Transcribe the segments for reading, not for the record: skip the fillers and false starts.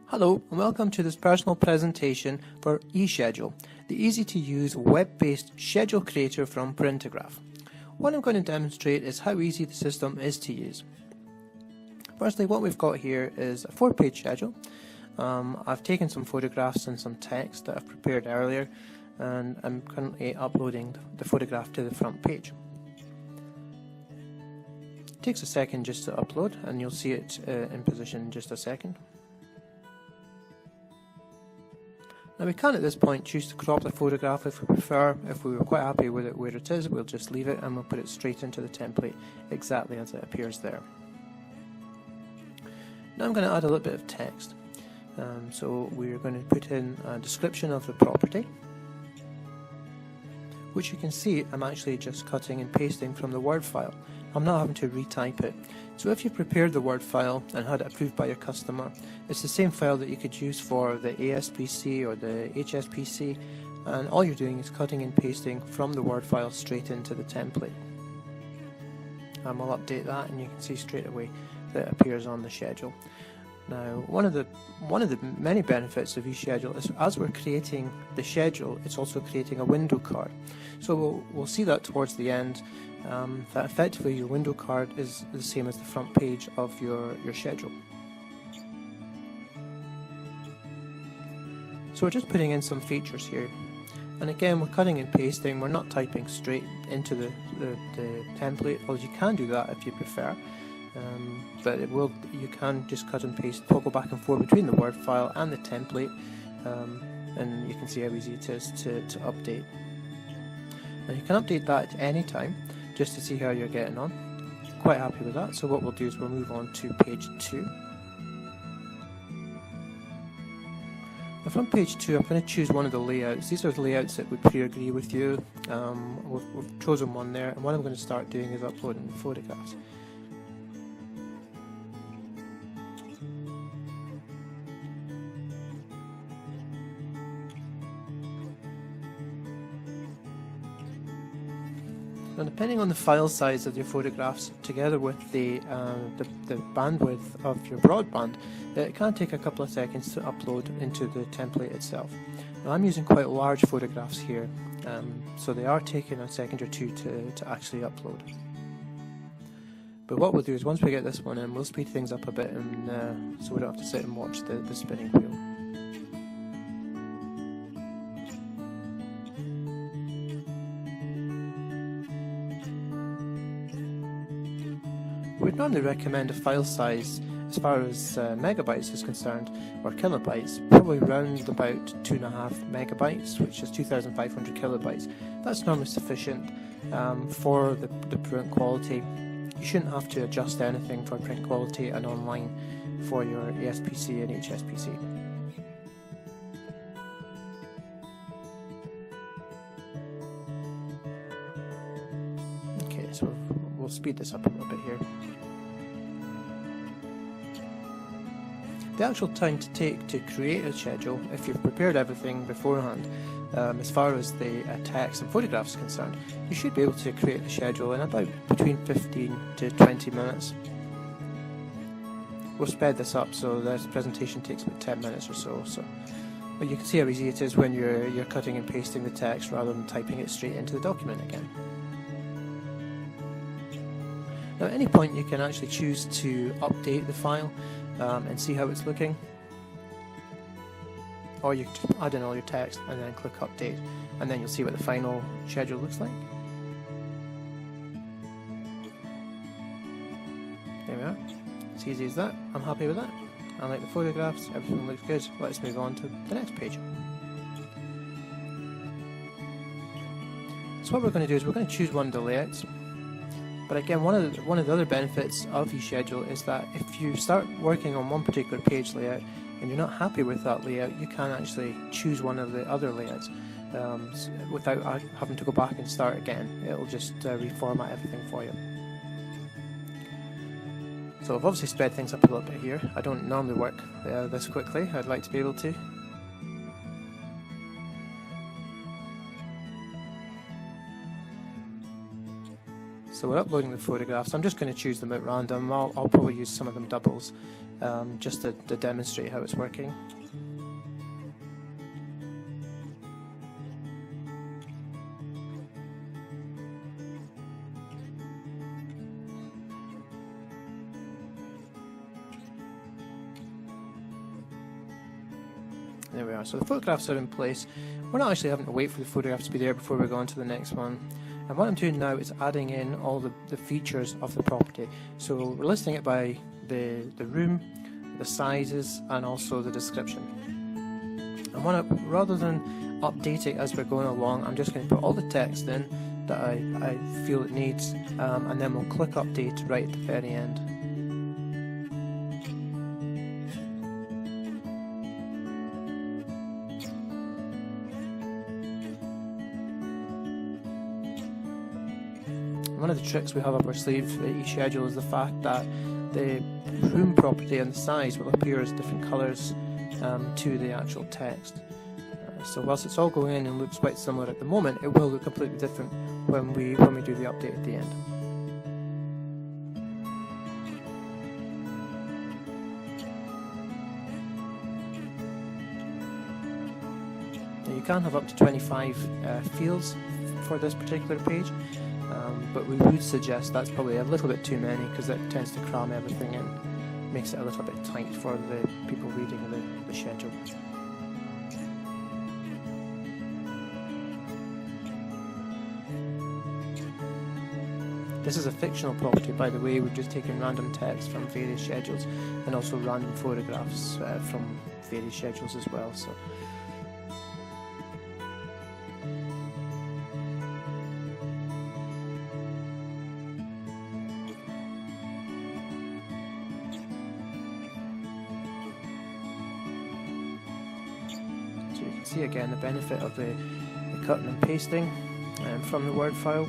Hello and welcome to this personal presentation for eSchedule, the easy-to-use web-based schedule creator from Printagraph. What I'm going to demonstrate is how easy the system is to use. Firstly, what we've got here is a 4-page schedule. I've taken some photographs and some text that I've prepared earlier, and I'm currently uploading the photograph to the front page. It takes a second just to upload, and you'll see it in position in just a second. Now we can at this point choose to crop the photograph if we prefer. If we were quite happy with it where it is, we'll just leave it and we'll put it straight into the template exactly as it appears there. Now I'm going to add a little bit of text. So we're going to put in a description of the property, which you can see I'm actually just cutting and pasting from the Word file. I'm not having to retype it. So if you've prepared the Word file and had it approved by your customer, it's the same file that you could use for the ASPC or the HSPC, and all you're doing is cutting and pasting from the Word file straight into the template. And we'll update that and you can see straight away that it appears on the schedule. Now, one of the many benefits of eSchedule is as we're creating the schedule, it's also creating a window card. So we'll see that towards the end, that effectively your window card is the same as the front page of your schedule. So we're just putting in some features here. And again, we're cutting and pasting, we're not typing straight into the template, although you can do that if you prefer. But you can just cut and paste, toggle back and forth between the Word file and the template, and you can see how easy it is to update. Now you can update that at any time, just to see how you're getting on. Quite happy with that, so what we'll do is we'll move on to page 2. Now from page 2 I'm going to choose one of the layouts. These are the layouts that would pre-agree with you. We've chosen one there, and what I'm going to start doing is uploading the photographs. Now, depending on the file size of your photographs, together with the bandwidth of your broadband, it can take a couple of seconds to upload into the template itself. Now, I'm using quite large photographs here, so they are taking a second or two to actually upload. But what we'll do is once we get this one in, we'll speed things up a bit, and so we don't have to sit and watch the spinning wheel. We'd normally recommend a file size as far as megabytes is concerned, or kilobytes, probably around about 2.5 megabytes, which is 2,500 kilobytes. That's normally sufficient for the print quality. You shouldn't have to adjust anything for print quality and online for your ASPC and HSPC. Okay, so we'll speed this up a little bit here. The actual time to take to create a schedule, if you've prepared everything beforehand, as far as the text and photographs are concerned, you should be able to create the schedule in about between 15 to 20 minutes. We'll sped this up so this presentation takes about 10 minutes or so. But you can see how easy it is when you're cutting and pasting the text rather than typing it straight into the document again. Now at any point you can actually choose to update the file and see how it's looking, or you can just add in all your text and then click update, and then you'll see what the final schedule looks like. There we are. It's easy as that. I'm happy with that. I like the photographs, everything looks good. Let's move on to the next page. So what we're going to do is we're going to choose one of the layouts. But again, one of the other benefits of eSchedule is that if you start working on one particular page layout and you're not happy with that layout, you can actually choose one of the other layouts without having to go back and start again. It'll just reformat everything for you. So I've obviously sped things up a little bit here. I don't normally work this quickly. I'd like to be able to. So we're uploading the photographs. I'm just going to choose them at random. I'll probably use some of them doubles just to demonstrate how it's working. There we are. So the photographs are in place. We're not actually having to wait for the photographs to be there before we go on to the next one. And what I'm doing now is adding in all the features of the property. So we're listing it by the room, the sizes, and also the description. And rather than update it as we're going along, I'm just going to put all the text in that I feel it needs, and then we'll click update right at the very end. One of the tricks we have up our sleeve for eSchedule is the fact that the room property and the size will appear as different colours to the actual text. So whilst it's all going in and looks quite similar at the moment, it will look completely different when we do the update at the end. Now you can have up to 25 fields for this particular page. But we would suggest that's probably a little bit too many because that tends to cram everything in, makes it a little bit tight for the people reading the schedule. This is a fictional property, by the way. We've just taken random text from various schedules and also random photographs from various schedules as well. So. So you can see again the benefit of the cutting and pasting from the Word file.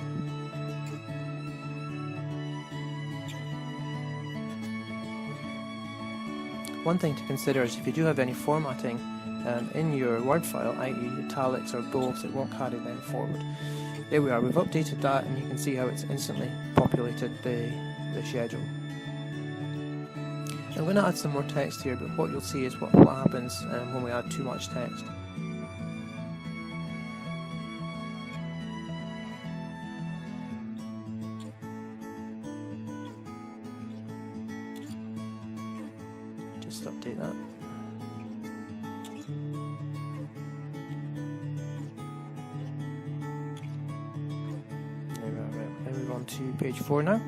One thing to consider is if you do have any formatting in your Word file, i.e. italics or bolds, it won't carry them forward. There we are, we've updated that and you can see how it's instantly populated the schedule. I'm going to add some more text here, but what you'll see is what happens when we add too much text. Just update that. There we are. Right. Now move on to page 4 now.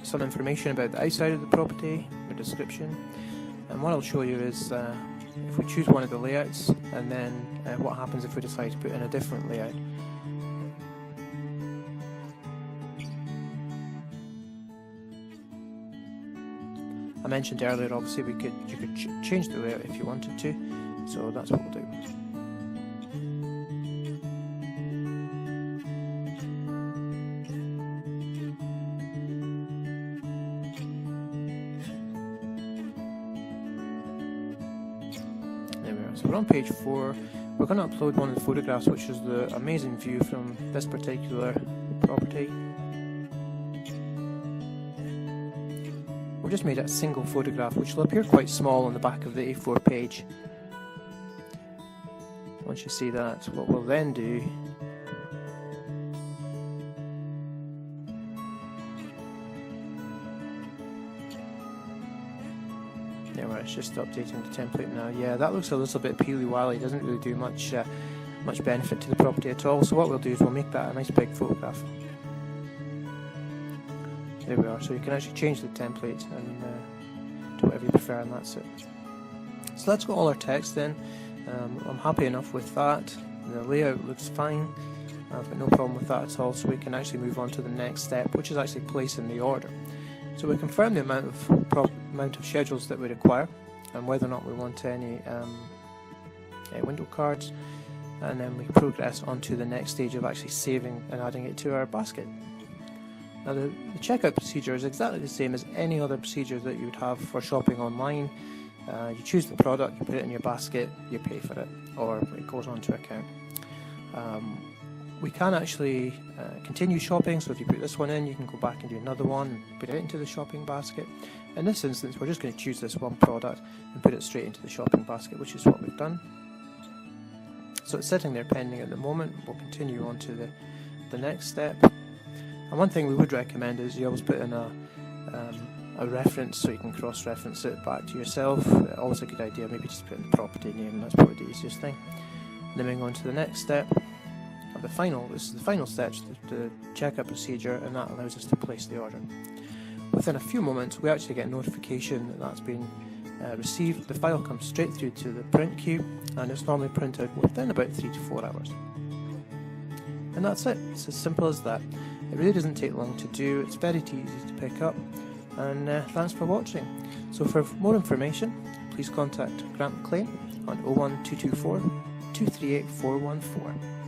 Some information about the outside of the property, the description, and what I'll show you is if we choose one of the layouts and then what happens if we decide to put in a different layout. I mentioned earlier obviously you could change the layout if you wanted to, so that's what we'll do. So we're on page 4. We're going to upload one of the photographs, which is the amazing view from this particular property. We've just made it a single photograph, which will appear quite small on the back of the A4 page. Once you see that, what we'll then do it's just updating the template now. Yeah, that looks a little bit peely-wily, doesn't really do much benefit to the property at all. So what we'll do is we'll make that a nice big photograph. There we are, so you can actually change the template and do whatever you prefer, and that's it. So that's got all our text in. I'm happy enough with that. The layout looks fine. I've got no problem with that at all, so we can actually move on to the next step, which is actually placing the order. So we confirm the amount of schedules that we require and whether or not we want any window cards, and then we progress on to the next stage of actually saving and adding it to our basket. Now the checkout procedure is exactly the same as any other procedure that you would have for shopping online. You choose the product, you put it in your basket, you pay for it, or it goes onto account. we can actually continue shopping, so if you put this one in, you can go back and do another one, put it into the shopping basket. In this instance, we're just going to choose this one product and put it straight into the shopping basket, which is what we've done. So it's sitting there pending at the moment. We'll continue on to the next step. And one thing we would recommend is you always put in a reference so you can cross-reference it back to yourself. Always a good idea, maybe just put in the property name, that's probably the easiest thing. And then moving on to the next step. This is the final step, the checkout procedure, and that allows us to place the order. Within a few moments, we actually get notification that that's been received. The file comes straight through to the print queue, and it's normally printed within about 3 to 4 hours. And that's it. It's as simple as that. It really doesn't take long to do. It's very easy to pick up. And thanks for watching. So for more information, please contact Grant McLean on 01224 238 414.